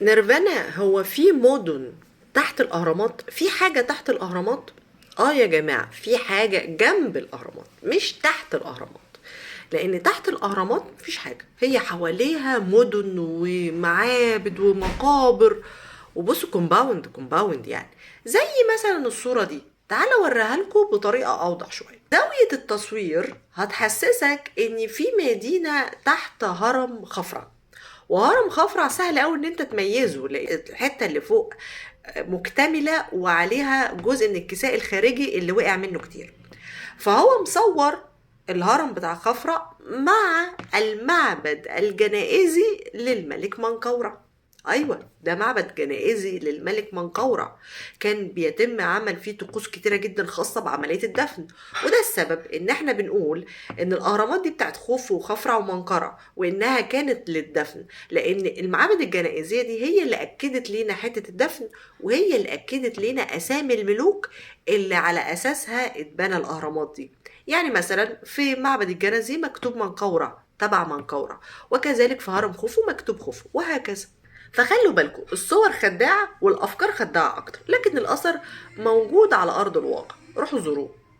نيرفانا هو في مدن تحت الأهرامات؟ في حاجة تحت الأهرامات؟ يا جماعة، في حاجة جنب الأهرامات مش تحت الأهرامات. لأن تحت الأهرامات مفيش حاجة، هي حواليها مدن ومعابد ومقابر. وبصوا، كومباوند يعني. زي مثلا الصورة دي، تعالى اوريها لكم بطريقة أوضح شوية. زاوية التصوير هتحسسك إن في مدينة تحت هرم خفرع. وهرم خفرع سهل قوي ان انت تميزه، لان الحته اللي فوق مكتمله وعليها جزء من الكساء الخارجي اللي وقع منه كتير. فهو مصور الهرم بتاع خفرع مع المعبد الجنائزي للملك منقورع. ايوه، ده معبد جنائزي للملك منقورع، كان بيتم عمل فيه طقوس كتيره جدا خاصه بعمليه الدفن. وده السبب ان احنا بنقول ان الاهرامات دي بتاعت خوفو وخفرع ومنقرع، وانها كانت للدفن. لان المعابد الجنائزيه دي هي اللي اكدت لينا حته الدفن، وهي اللي اكدت لينا اسامي الملوك اللي على اساسها اتبنى الاهرامات دي. يعني مثلا في معبد الجنازي مكتوب منقورع تبع منقورع، وكذلك في هرم خوفو مكتوب خوفو، وهكذا. فخلوا بالكم، الصور خداعة والأفكار خداعة أكتر، لكن الأثر موجود على أرض الواقع. روحوا زوروه.